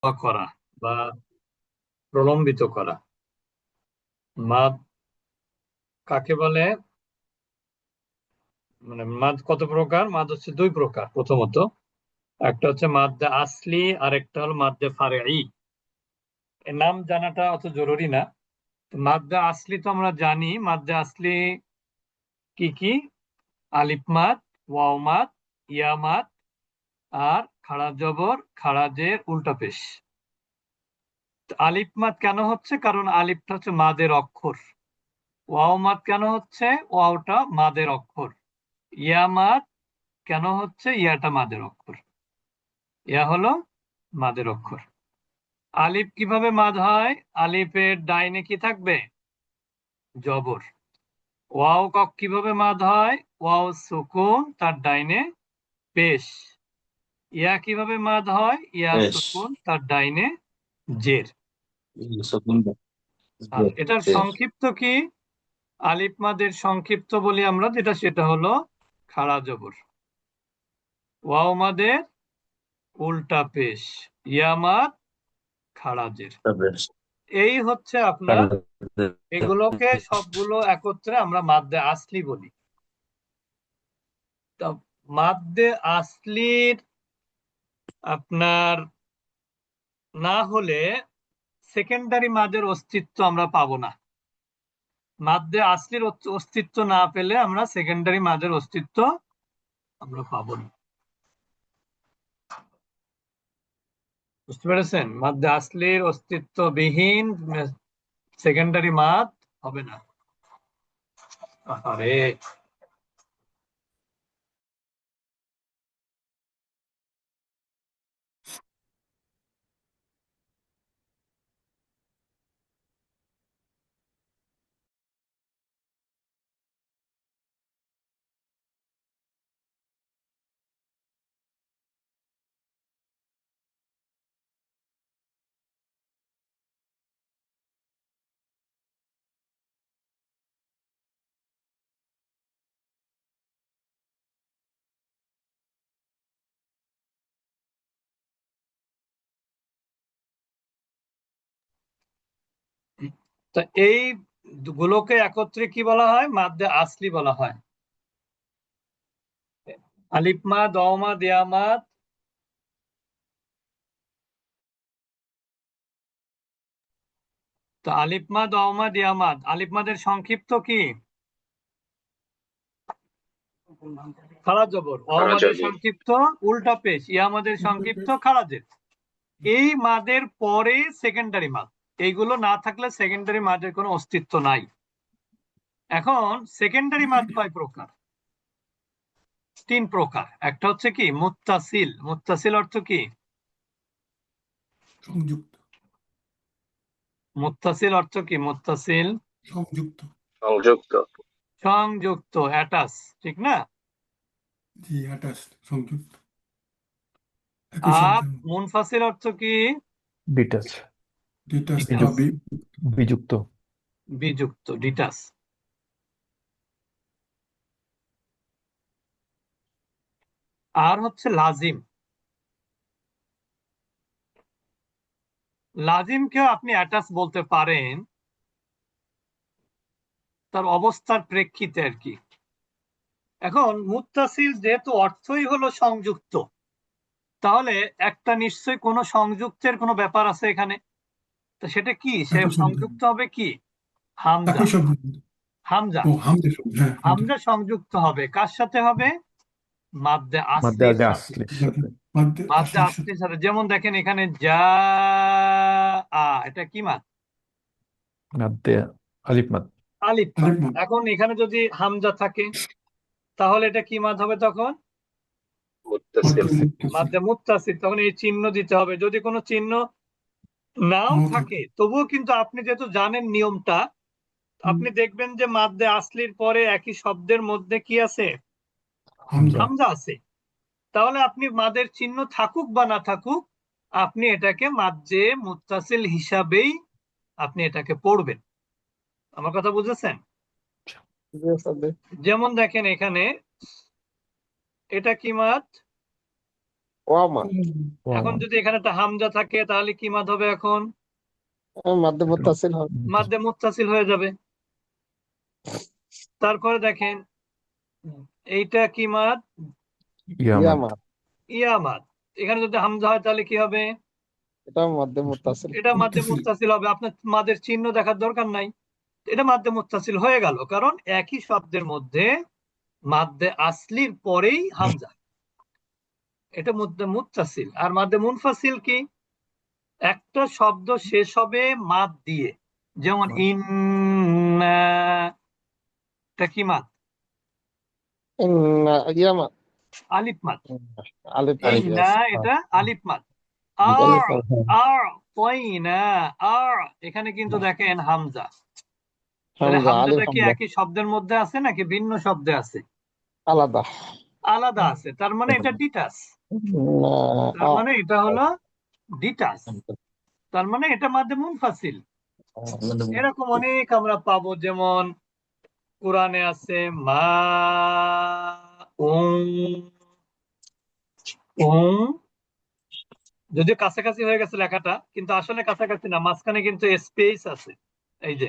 করা বা প্রলম্বিত করা। মাদ কাকে বলে? মানে মাদ কত প্রকার? মাদ হচ্ছে দুই প্রকার। প্রথমত একটা হচ্ছে মাদ্দে আসলি, আর একটা হলো মাদ্দে ফারেঈ। এর নাম জানাটা অত জরুরি না। তো মাদ্দে আসলি তো আমরা জানি। মাদ্দে আসলি কি কি? আলিফ মাদ, ওয়াও মাদ, ইয়া মাদ, আর খাড়া জবর, খাড়া জের, উল্টা পেশ। তো আলিফ মাদ কেন হচ্ছে? কারণ আলিফটা হচ্ছে মাদের অক্ষর। ওয়াও মাদ কেন হচ্ছে? ওয়াওটা মাদের অক্ষর। ইয়া মাদ কেন হচ্ছে? ইয়াটা মাদের অক্ষর। ইয়া হলো মাদের অক্ষর। আলিফ কিভাবে মাদ হয়? আলিফের ডাইনে কি থাকবে? জবর। ওয়াও কক কিভাবে মাদ হয়? ওয়াও সুকুন, তার ডাইনে পেশ। ইয়া কিভাবে মাদ হয়? ইয়া বেশ। সুকুন, তার ডাইনে জের। সুকুন আর জের। এটার জের। সংক্ষিপ্ত কি? আলিফ মাদের সংক্ষিপ্ত বলি আমরা যেটা, সেটা হলো খাড়া জবর। ওয়াও মাদের উল্টা পেশ। ইয়া মাদ, খাড়া জের। বেশ। এই হচ্ছে আপনার, এগুলোকে সবগুলো একত্রে আমরা মাদ্দে আসলি বলি। তা মাদ্দে আসলির আপনার না হলে সেকেন্ডারি মাদের অস্তিত্ব আমরা পাবো না। মাদ্দে আসলির অস্তিত্ব না পেলে আমরা সেকেন্ডারি মাদের অস্তিত্ব আমরা পাবো না। বুঝতে পেরেছেন? মাদ্দে আসলির অস্তিত্ববিহীন সেকেন্ডারি মাদ হবে না। আরে তো এই গুলোকে একত্রে কি বলা হয়? মাদ্দে আসলি বলা হয়। আলিফ মাদ, ওয়াও মাদ, ইয়া মাদ, তো আলিফ মাদ, ওয়াও মাদ, ইয়া মাদ। আলিফ মাদের সংক্ষিপ্ত কি? খাড়া জবর। ওয়াও খাড়া মাদের জবর। সংক্ষিপ্ত উল্টা পেশ। ইয়া মাদের সংক্ষিপ্ত খাড়া জের। এই মাদের পরে সেকেন্ডারি মাদ। এইগুলো না থাকলে সেকেন্ডারি মাদের কোনো অস্তিত্ব নাই। এখন সেকেন্ডারি মাদ কয় প্রকার? তিন প্রকার। একটা হচ্ছে কি মুত্তাসিল। মুত্তাসিল অর্থ কি? সংযুক্ত। মুত্তাসিল অর্থ কি? মুত্তাসিল সংযুক্ত। সংযুক্ত। সংযুক্ত, অ্যাটাচ, ঠিক না? জি, অ্যাটাচড, সংযুক্ত, একই আর শব্দের। মুনফাসিল অর্থ কি? ডিটাচ, ডিটাচড বা ডিটাচ, বিযুক্ত। বিযুক্ত, ডিটাচ। আর হচ্ছে লাজিম। লাজিমকেও আপনি অ্যাটাচ বলতে পারেন, তার অবস্থার প্রেক্ষিতে আর কি। এখন মুত্তাসিল যেহেতু অর্থই হলো সংযুক্ত, তাহলে একটা নিশ্চয়ই কোনো সংযুক্তের কোনো ব্যাপার আছে এখানে। তো সেটা কি? সে একই শব্দ। সংযুক্ত হবে কি? হামজা। একই শব্দ। হামজা। ও, হামজা শব্দ, হ্যাঁ, হামজা। হামজা সংযুক্ত হবে কার সাথে? হবে মাদ্দে মাদ্দে আসলির আগে সাথে। আসলির মাদ্দে সাথে। মাদ্দে মাদ্দে আসলির সাথে। আসলির সাথে। যেমন দেখেন এখানে যা এটা কি মাদ? মাদ্দে আলিফ মাদ। আলিফ মাদ। আলিফ মাদ। এখন এখানে যদি হামজা থাকে তাহলে এটা কি মাদ হবে তখন? মুত্তাসিল। মাদ্দে মুত্তাসিল। মুত্তাসিল। মাদ্দে মুত্তাসিল। তখন এই চিহ্ন দিতে হবে। যদি কোনো চিহ্ন নাও নাও থাকে। থাকে তবুও কিন্তু আপনি যেহেতু জানেন নিয়মটা, হুম, আপনি দেখবেন যে মাদ্দে আসলির পরে একই শব্দের মধ্যে কি আছে? হামজা। হামজা আছে। তাহলে আপনি মাদের চিহ্ন থাকুক বা না থাকুক, আপনি এটাকে মাদ্দে মুত্তাসিল হিসাবেই আপনি এটাকে পড়বেন। আমার কথা বুঝেছেন? যেমন দেখেন এখানে এটা কি মাদ? ওয়ামা এখন যদি এখানে একটা হামজা থাকে তাহলে কি মাদ হবে এখন? মাদ্দে মুত্তাসিল হবে মাদ্দে মুত্তাসিল হয়ে যাবে। তারপরে দেখেন এইটা কি মাদ? ইয়ামাদ ইয়ামা ইয়া মাদ। এখানে যদি হামজা হয় তাহলে কি হবে? এটা মাদ্দে মুত্তাসিল এটা মাদ্দে মুত্তাসিল। মুত্তাসিল হবে। আপনার মাদের চিহ্ন দেখার দরকার নাই, এটা মাদ্দে মুত্তাসিল হয়ে গেল, কারণ একই শব্দের মধ্যে মাদ্দে আসলির পরেই হামজা। এটা মাদ্দে মুত্তাসিল। আর মাদ্দে মুনফাসিল কি? একটা শব্দ শেষ হবে মাদ দিয়ে, যেমন ইন্না, এটা কি মাদ? ইয়ামা আলিফ মাদ। আলিফ ইন্না এটা আলিফ মাদ। আর আর তয়না আর, এখানে কিন্তু দেখেন হামজা। তাহলে হামজা আলিফ হামজাটা কি হামজা একই শব্দের মধ্যে আছে নাকি ভিন্ন শব্দে আছে? আলাদা আলাদা আছে, তার মানে এটা ডিটাচ। তার মানে এটা হলো ডিটাচ, তার মানে এটা মাদ্দে মুনফাসিল। এরকম অনেক আমরা পাবো, যেমন কোরআনে আছে মা উম উম, যদিও কাছাকাছি হয়ে গেছে লেখাটা, কিন্তু আসলে কাছাকাছি না, মাঝখানে কিন্তু স্পেস আছে, এই যে।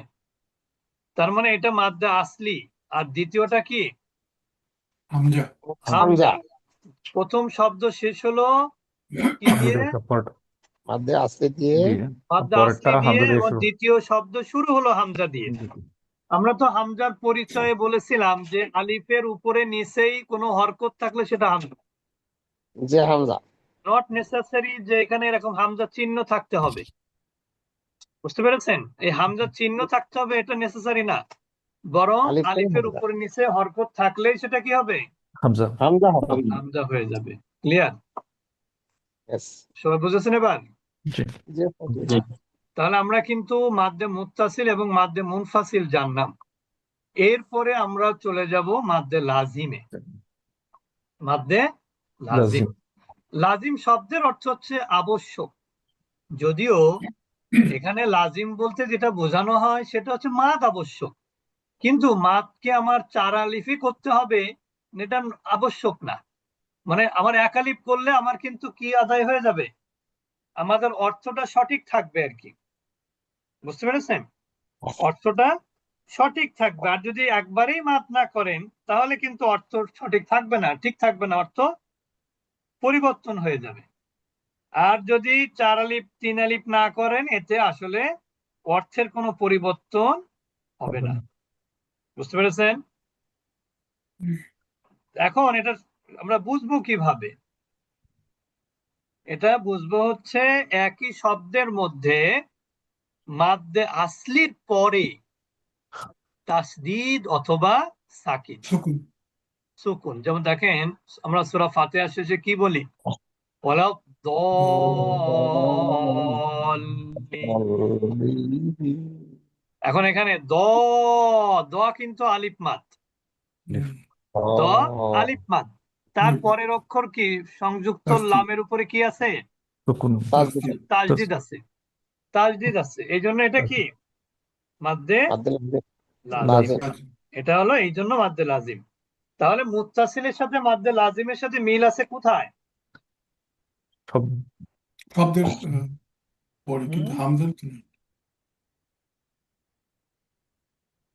তার মানে এটা মাদ্দে আসলি। আর দ্বিতীয়টা কি? হামজা। হামজা। প্রথম শব্দ শেষ হলো কি দিয়ে? মাদ্দে আসলি দিয়ে মাদ্দে পরেরটা আসলি দিয়ে, হামজা দিয়ে এবং শুরু। দ্বিতীয় শব্দ শুরু হলো হামজা দিয়ে। আমরা তো হামজার পরিচয়ে বলেছিলাম যে আলিফের উপরে নিচেই কোনো হরকত থাকলে সেটা হামজা। যে হামজা নট নেসেসারি যে এখানে এরকম হামজা চিহ্ন থাকতে হবে, বুঝতে পেরেছেন? এই হামজা চিহ্ন থাকতে হবে এটা নেসেসারি না, বরং আলিফ আলিফের হামজা উপরে নিচে হরকত থাকলেই সেটা কি হবে? হামজা হামজা হবে হামজা হয়ে যাবে। ক্লিয়ার? Yes. সবাই বুঝেছেন এবার? জি যে তাহলে আমরা কিন্তু মাদ্দে মুত্তাসিল এবং মাদ্দে মুনফাসিল জানলাম। এরপরে আমরা চলে যাব মাদ্দে লাজিমে। মাদ্দে লাজিম। লাজিম লাজিম শব্দের অর্থ হচ্ছে আবশ্যক, যদিও এখানে লাজিম বলতে যেটা বোঝানো হয় সেটা হচ্ছে মাদ আবশ্যক, কিন্তু মাদকে আমার 4 আলিফই করতে হবে এটা আবশ্যক না। মানে আমার 1 আলিফ করলে আমার কিন্তু কি আদায় হয়ে যাবে, আমাদের অর্থটা সঠিক থাকবে আর কি, বুঝতে পেরেছেন? অর্থটা সঠিক থাকবে। আর যদি একবারেই মাদ না করেন তাহলে কিন্তু অর্থ সঠিক থাকবে না, ঠিক থাকবে না, অর্থ পরিবর্তন হয়ে যাবে। আর যদি 4 আলিফ 3 আলিফ না করেন এতে আসলে অর্থের কোনো পরিবর্তন হবে না, বুঝতে পেরেছেন? এখন এটা আমরা বুঝবো কিভাবে? এটা বুঝবো হচ্ছে একই শব্দের মধ্যে মাদ্দে আসলির পরে তাসদীদ অথবা সাকিন, সুকুন। সুকুন। যেমন দেখেন আমরা সূরা ফাতিহা শেষে কি বলি? ওয়ালা দল্লিন। এখন এখানে দ দ কিন্তু আলিফ মাদ, দ আলিফ মাদ। তার পরের অক্ষর কি? সংযুক্ত তাসদীদ। লামের উপরে কি আছে? সুকুন তাসদীদ। তাজদিদ আছে, তাজদিদ আছে, এই জন্য এটা কি? মাদ্দে মাদ্দে লাজিম। লাজিম। এটা হলো এই জন্য মাদ্দে লাজিম। তাহলে মুত্তাসিলের সাথে মাদ্দে লাজিমের সাথে মিল আছে কোথায়? সব শব্দের পরে, কিন্তু হুম? হামজার তো নেই।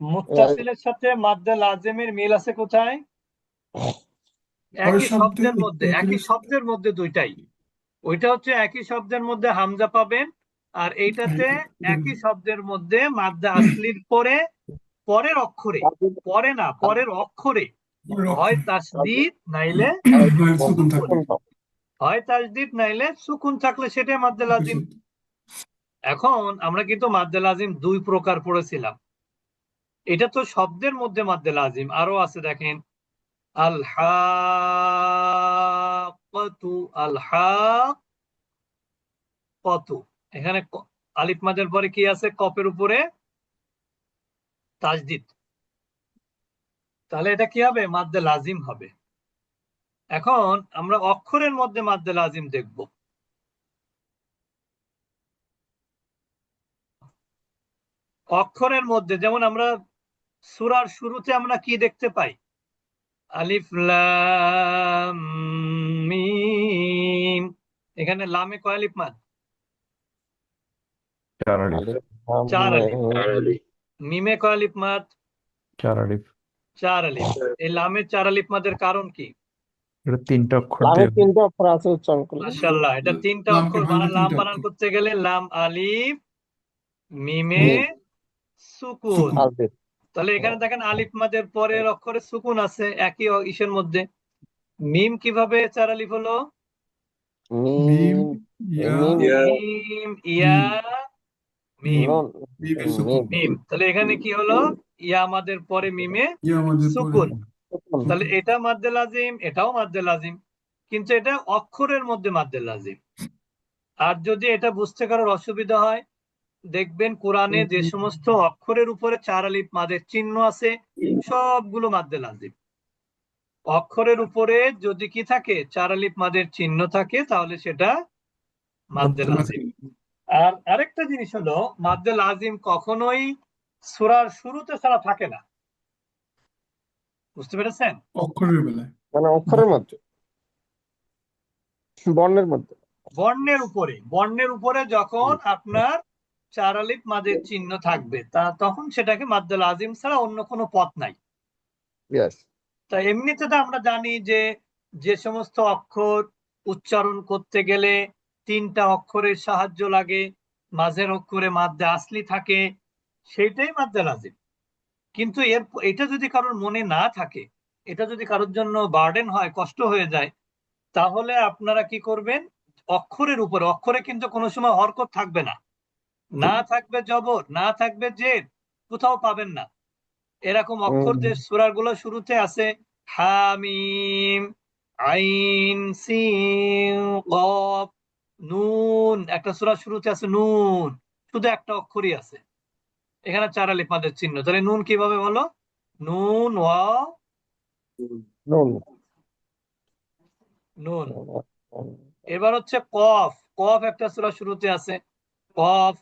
মুত্তাসিলের সাথে মাদ্দে লাজিমের মিল আছে কোথায়? পরের একই শব্দে শব্দের একটু মধ্যে, একই একই শব্দের মধ্যে দুইটাই। ওইটা হচ্ছে একই শব্দের মধ্যে হামজা পাবেন, আর এইটাতে একই শব্দের মধ্যে মাদ্দে আসলির পরে পরের অক্ষরে, পরে না পরের অক্ষরে হয় তাসদীদ নাইলে সুকুন সুকুন। থাকবে। হয় তাসদীদ নাইলে সুকুন থাকলে সেটাই মাদ্দে লাজিম। এখন আমরা কিন্তু মাদ্দে লাজিম 2 প্রকার পড়েছিলাম। এটা তো শব্দের মধ্যে মাদ্দে লাজিম, আরো আছে দেখেন আল হাক্কাতু, আল হাক্কাতু। এখানে আলিফ মাদের পরে কি আছে? কফের উপরে তাসদীদ, তাহলে এটা কি হবে? মাদ্দে লাজিম হবে। এখন আমরা অক্ষরের মধ্যে মাদ্দে লাজিম দেখব। অক্ষরের মধ্যে যেমন আমরা সূরার শুরুতে আমরা কি দেখতে পাই? আলিফ লাম মিম, এখানে লামে কয় আলিফ মাদ? 4 আলিফ। আলিফ লাম 4 আলিফ। মিম। আলী মিমে কয় আলিফ মাদ? 4 আলিফ। 4 আলিফ। এই লামে 4 আলিফ মাদের কারণ কি? এটা 3টা অক্ষর লামে দিয়ে 3টা অক্ষর আছে উচ্চারণ করলে। মাশাআল্লাহ, এটা 3টা লামকে অক্ষর, ভাঙলে লাম 3টা বানান অক্ষর। করতে গেলে লাম আলিফ মিমে মিম সুকুন। সুকুন। আলফিত। তাহলে এখানে দেখেন আলিফ মাদের পরের অক্ষরে সুকুন আছে একই ইসের মধ্যে। মিম কিভাবে 4 আলিফ হলো? মিম, মিম ইয়া, মিম মিম ইয়া মিম নুন মিমে মিম সুকুন। মিম। তাহলে এখানে কি হলো? ইয়া আমাদের পরে মিমে ইয়া আমাদের পরে সুকুন। সুকুন। তাহলে এটা মাদ্দে লাজিম, এটাও মাদ্দে লাজিম, কিন্তু এটা অক্ষরের মধ্যে মাদ্দে লাজিম। আর যদি এটা বুঝতে কারোর অসুবিধা হয়, দেখবেন কোরআনে যে সমস্ত অক্ষরের উপরে 4 আলিফ মাদের চিহ্ন আছে সবগুলো মাদ্দে লাজিম। অক্ষরের উপরে যদি কি থাকে 4 আলিফ মাদের চিহ্ন থাকে তাহলে সেটা মাদ্দে লাজিম। আর আরেকটা জিনিস হলো মাদ্দে লাজিম কখনোই সূরার শুরুতে ছাড়া থাকে না। বুঝতে পেরেছেন? অক্ষরের বেলায়। মানে অক্ষরের মধ্যে, বর্ণের মধ্যে। বর্ণের উপরে যখন আপনার 4 আলিফ মাদের চিহ্ন থাকবে তখন সেটাকে মাদ্দে লাজিম ছাড়া অন্য কোনো পথ নাই। ইয়েস। তা এমনিতে তো আমরা জানি যে যে সমস্ত অক্ষর উচ্চারণ করতে গেলে 3টা অক্ষরের সাহায্য লাগে, মাঝের অক্ষরে মাদ্দে আসলি থাকে, সেইটাই মাদ্দে লাজিম। কিন্তু এটা যদি কারোর মনে না থাকে, এটা যদি কারোর জন্য বার্ডেন হয়, কষ্ট হয়ে যায়, তাহলে আপনারা কি করবেন? অক্ষরের উপরে, অক্ষরে কিন্তু কোনো সময় হরকত থাকবে না, না থাকবে জবর, না থাকবে জের, কোথাও পাবেন না। এরকম অক্ষর যে সূরাগুলো শুরুতে আছে, হামিম, আইন, সিন, কফ, নুন, একটা সূরা শুরুতে আছে নুন, শুধু একটা অক্ষরই আছে, এখানে 4 আলিফ মাদের চিহ্ন। তাহলে নুন কিভাবে বলো? নুন ওয়া নুন। নুন। এবার হচ্ছে কফ। কফ একটা সূরা শুরুতে আছে, কফ,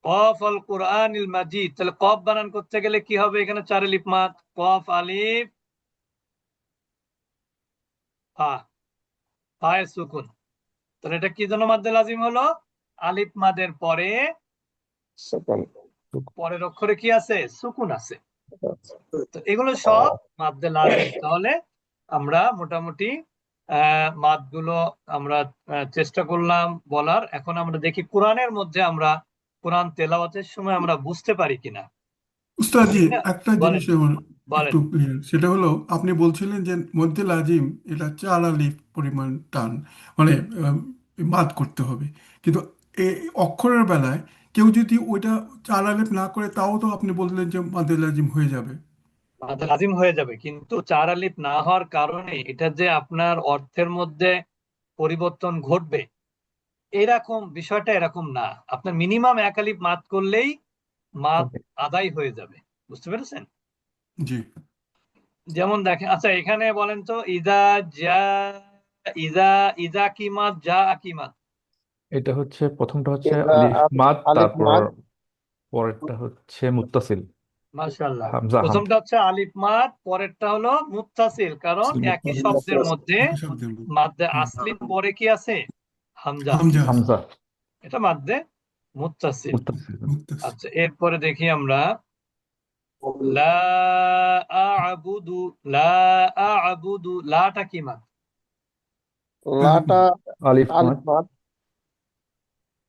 কফ আল কোরআনিল মাজিদ। তাহলে কফ বানান করতে গেলে কি হবে? এখানে 4 আলিফ মাদ, কফ আলিফ ফা, ফায়ে সুকুন। তাহলে এটা কি জন্য মাদ্দে লাজিম হলো? আলিফ মাদের পরে সুকুন। পরের অক্ষরে কি আছে? সুকুন আছে। তো এগুলো সব মাদ্দে লাজিম। তাহলে আমরা মোটামুটি মাদগুলো আমরা চেষ্টা করলাম বলার। এখন আমরা দেখি কোরআনের মধ্যে আমরা কোরআন তেলাওয়াতের সময় আমরা বুঝতে পারি কিনা। উস্তাদজি, না, একটা বলেন জিনিস আমার বলেন। একটু সেটা হলো আপনি বলছিলেন যে মধ্যে লাজিম এটা 4 আলিফ পরিমাণ টান, মানে মাদ করতে হবে, কিন্তু এই অক্ষরের বেলায় কেউ যদি ওইটা 4 আলিফ না করে তাও তো আপনি বললেন যে মাদে লাজিম হয়ে যাবে। মাদ্দে লাজিম হয়ে যাবে, কিন্তু 4 আলিফ না হওয়ার কারণে এটা যে আপনার অর্থের মধ্যে পরিবর্তন ঘটবে এরকম বিষয়টা এরকম না। আপনার মিনিমাম 1 আলিফ মাদ করলেই মাদ হবে। আদায় হয়ে যাবে। বুঝতে পেরেছেন? জি। যেমন দেখেন, আচ্ছা এখানে বলেন তো, ইজা যা, ইজা, ইজা কি মাদ, যা কি মাদ? এটা হচ্ছে প্রথমটা হচ্ছে ইজা আলিফ মাদ, আলিফ তারপর মাদ। পরেরটা হচ্ছে মুত্তাসিল, মাশাআল্লাহ। হামজা প্রথমটা হচ্ছে আলিফ মাদ, পরেরটা হলো মুত্তাসিল, কারণ একই শব্দের মধ্যে একই শব্দের মধ্যে। মাদ্দে হুম। আসলির পরে কি আছে? হামজা আছে। হামজা আছে। হামজা এটা মাদ্দে মুত্তাসিল। মুত্তাসিল। মুক্তাস। আচ্ছা এরপরে দেখি আমরা, লা আ'বুদু, লা আ'বুদু, লাটা কি মাদ? লাটা আলিফ মাদ। আলিফ মাদ।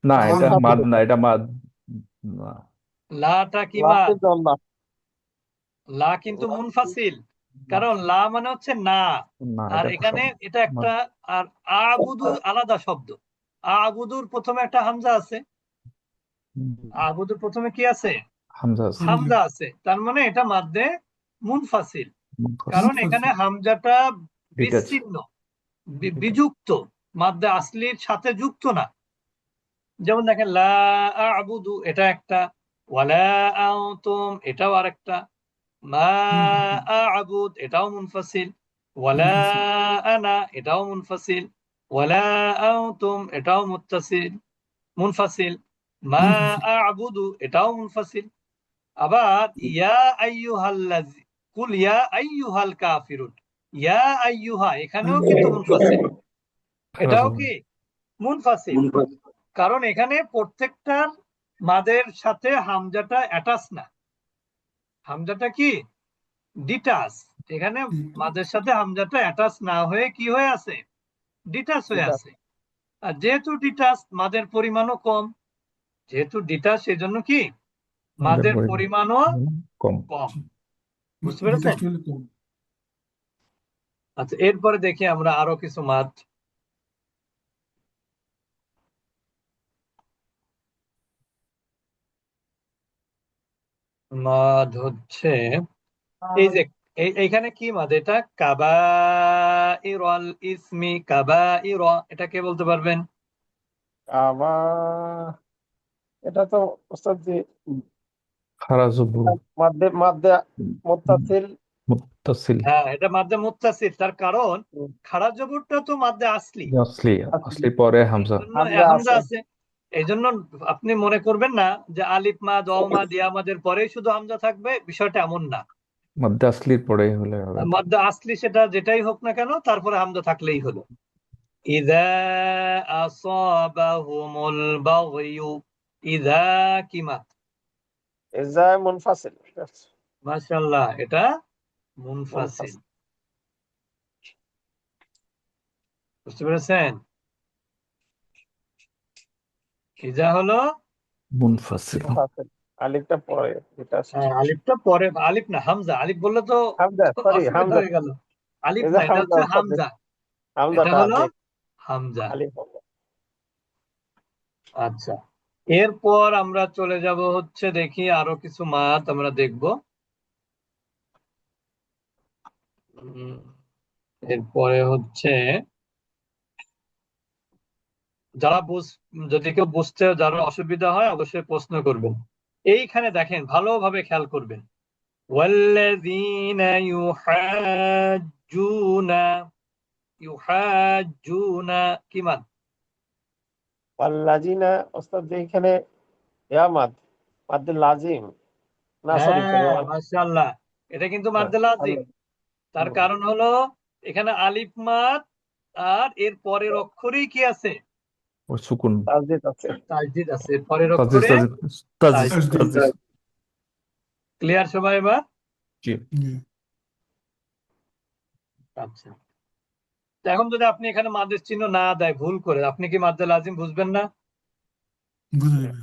না, লাম এটা মাদ না, এটা মাদ না। লাটা কি লাতে মাদ? জল্লা। লা কিন্তু মুনফাসিল, কারণ লা মানে হচ্ছে না। না, আর এটা এখানে শব্দ এটা মাদ। একটা, আর আবুদু আলাদা শব্দ। আবুদুর প্রথমে একটা হামজা আছে, আবুদুর প্রথমে কি আছে? হামজা আছে। হামজা আছে, তার মানে এটা মাদ্দে মুনফাসিল, কারণ মুনফাসিল। এখানে হামজাটা ডিটাচ। বিচ্ছিন্ন, বিযুক্ত, মাদ্দে আসলির সাথে যুক্ত না। যেমন দেখেন লা আ'বুদু এটা একটা, ওয়ালা আনতুম এটাও আরেকটা, মা আ'বুদ এটাও মুনফাসিল, ওয়ালা মুনফাসিল। আনা এটাও মুনফাসিল, ওয়ালা আনতুম এটাও মুনফাসিল, মা মুনফাসিল। আ'বুদু এটাও মুনফাসিল। আবার ইয়া আইয়ুহাল্লাযী, কুল ইয়া আইয়ুহাল কাফিরুন, ইয়া আইয়ুহা এখানেও কিন্তু মুনফাসিল, এটাও খারাপ কি মুনফাসিল, কারণ এখানে প্রত্যেকটার মাদের সাথে হামজাটা অ্যাটাচ না, হামজাটা কি ডিটাচ। এখানে মাদের সাথে হামজাটা অ্যাটাচ না হয়ে কি হয়ে আছে, ডিটাচ হয়ে এটা আছে। আর যেহেতু ডিটাচ মাদের পরিমাণও কম, যেহেতু ডিটাচ সেজন্য কি মাদের পরিমাণও কম। কম। বুঝতে পেরেছেন? ডিটাচড হলে কম। আচ্ছা, এরপরে দেখি আমরা আরো কিছু মাদ। মাদ হচ্ছে এই যে এইখানে কি মাদ, এটা কাবাইরুল ইসমি, কাবাইর, এটা কে বলতে পারবেন? আবার এটা তো ওস্তাদ জি খারা জবর মাদ্দে মাদ্দে মুত্তাসিল। মুত্তাসিল হ্যাঁ, এটা মাদ্দে মুত্তাসিল, তার কারণ খাড়া জবরটা তো মাদ্দে আসলি, আসলি আসলি পরে হামজা। জন্য হামজা হামজা আছে। আছে। এই জন্য আপনি মনে করবেন না যে আলিফ মাদ, ওয়াও মাদ, ইয়া মাদের পরেই শুধু হামজা থাকবে, বিষয়টা এমন না। মধ্যে আসলির পরে হলে হবে। মাদ্দে আসলি সেটা যেটাই হোক না কেন, তারপরে হামজা থাকলেই হলো। ইযা আসাবাহুমুল বাগয়ু, ইযা কি মাদ? ইজা মুনফাসিল। মাশাআল্লাহ, এটা মুনফাসিল। বুঝতে পেরেছেন? ইজা হলো মুনফাসিল। মুনফাসিল। আলিফটা পরে ডিটাচড। আলিফটা পরে, আলিফ না হামজা, আলিফ বললে তো হামজা, সরি অসুবিধা হামজা। হয়ে গেল। আলিফ ইজা না, এটা হামজা হচ্ছে ওস্তাদ জি। হামজা, এটা হামজাটা হলো জি হামজা। আলিফ হামজা। আচ্ছা, এরপর আমরা চলে যাব হচ্ছে, দেখি আরো কিছু মাদ আমরা দেখব। উম, এরপরে হচ্ছে যারা যদি কেউ বুঝতে যারা অসুবিধা হয় অবশ্যই প্রশ্ন করবেন। এইখানে দেখেন, ভালোভাবে খেয়াল করবেন। ওয়াল্লাযীনা ইউহাজ্জুনা, ইউহাজ্জুনা কি মাদ? ওয়াল্লাযিনা ওস্তাদ জি এখানে ইয়া মাদ্দে লাজিম। না সরি সরি হ্যাঁ, মাশাআল্লাহ, এটা কিন্তু মাদ্দে লাজিম। তার কারণ হলো এখানে আলিফ মাদ, আর এর পরের অক্ষরেই কি আছে, ও সুকুন। তাসদিদ আছে। তাজদিদ আছে, এর পরের তাজিজ অক্ষরে তাজিজ তাজিজ তাজদিদ। তাজিজ। ক্লিয়ার সবাই এবার? জি। জি, আচ্ছা, তো এখন যদি আপনি এখানে মাদের চিহ্ন না দেয় ভুল করে, আপনি কি মাদ্দে লাজিম বুঝবেন না? বুঝা যাবে।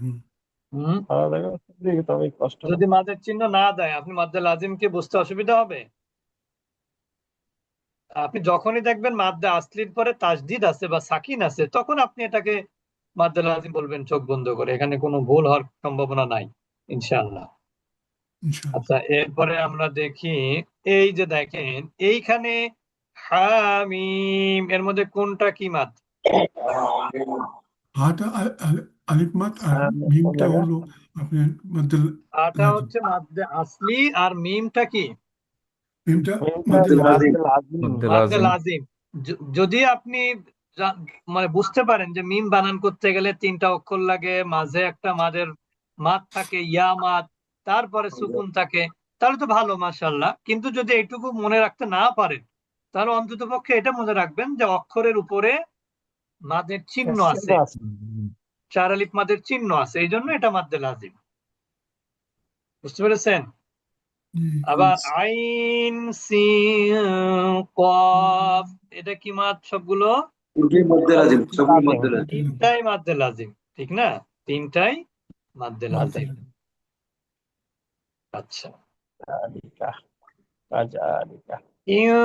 হুম, ভালো লাগে ওস্তাদ জি, তবে কষ্ট যদি মাদের চিহ্ন না দেয় আপনি মাদ্দে লাজিম কি বুঝতে অসুবিধা হবে? আপনি যখনই দেখবেন মাদ্দে আসলির পরে তাসদিদ আছে বা সাকিন আছে, তখন আপনি এটাকে মাদ্দে লাজিম বলবেন চোখ বন্ধ করে, এখানে কোনো ভুল হওয়ার সম্ভাবনা নাই ইনশাআল্লাহ। ইনশাআল্লাহ। আচ্ছা, এরপরে আমরা দেখি, এই যে দেখেন এইখানে হামিম, এর মধ্যে কোনটা কি মাদ? হাটা আলিফ মাদ আর কোন মিমটা জায়গা? হলো আপনার মধ্যে আটা লাজিম। হচ্ছে মাদ্দে আসলি, আর মিমটা কি মিমটা মিমটা মধ্যে লাজিম। মাদ্দে লাজিম। মধ্যে মাদ্দে লাজিম। লাজিম। যদি আপনি মানে বুঝতে পারেন যে মিম বানান করতে গেলে তিনটা অক্ষর লাগে, মাঝে একটা মাদের মাদ থাকে, ইয়া মাদ, তারপরে সুকুন থাকে, তাহলে তো ভালো, মাশাআল্লাহ। কিন্তু যদি এইটুকু মনে রাখতে না পারেন, তাহলে অন্তত পক্ষে এটা মনে রাখবেন যে অক্ষরের উপরে মাদের চিহ্ন আছে, চার আলিফ মাদের চিহ্ন আছে, এই জন্য এটা মাদ্দে লাজিম। বুঝতে পেরেছেন? জি, আবার আইন সিন কফ, এটা কি মাদ সবগুলো? লাজিম। তিনটাই মাদ্দে লাজিম, ঠিক না? তিনটাই মাদ্দে মধ্যে লাজিম। আচ্ছা, কাজালিকা কাজালিকা। ইউ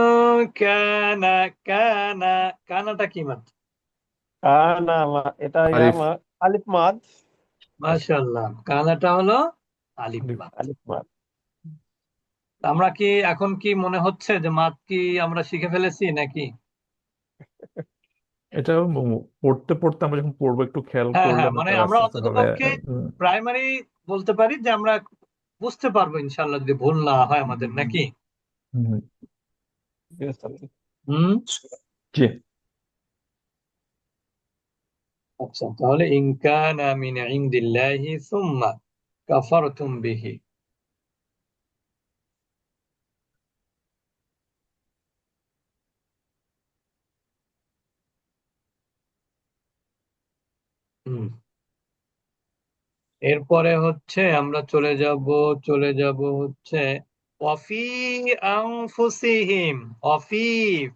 কানা, কানা, কানাটা কি মাদ? কানা এটা ইয়া আলিফ। আলিফ মাদ। মাশাআল্লাহ, কানাটা হলো আলিফ আলিফ। মাদ। আলিফ মাদ। আমরা কি এখন কি মনে হচ্ছে যে মাদ কি আমরা শিখে ফেলেছি নাকি? এটা পড়তে পড়তে আমরা যখন পড়বো একটু খেয়াল হ্যাঁ, করলে হ্যাঁ, মানে মনে আমরা আস্তে আস্তে অন্তত হবে। পক্ষে প্রাইমারি বলতে পারি যে আমরা বুঝতে পারবো ইনশাআল্লাহ, যদি ভুল না হয় আমাদের, নাকি? হুম, জি ওস্তাদ জি। হুম। জি। আচ্ছা, তাহলে ইন কানা মিন ইনদিল্লাহি সুম্মা কাফারতুম বিহি, হুম এরপরে হচ্ছে আমরা চলে যাব হচ্ছে অফি আনফুসিহিম। অফি,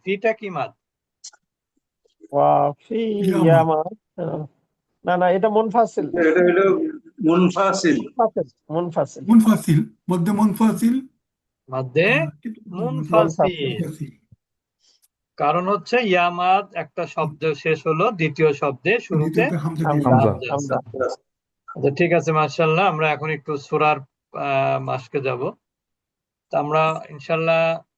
ফিটা কি মাদ? ওয়াফি ইয়া ইয়া মাদ মাদ। না না, এটা মুনফাসিল। এটা হলো মুনফাসিল। মুনফাসিল। মুনফাসিল, মধ্যে মুনফাসিল, মাদ্দে কিন্তু মুনফাসিল। মুনফাসিল। কারণ হচ্ছে ইয়ামাদ একটা শব্দ শেষ হলো, দ্বিতীয় শব্দে শুরুতে দ্বিতীয়তে হামজা দিয়ে হামজা হামজা। দিবে। হামজা। আচ্ছা ঠিক আছে, মাশাআল্লাহ। আমরা এখন একটু সূরার মাসকে যাব। তা আমরা ইনশাআল্লাহ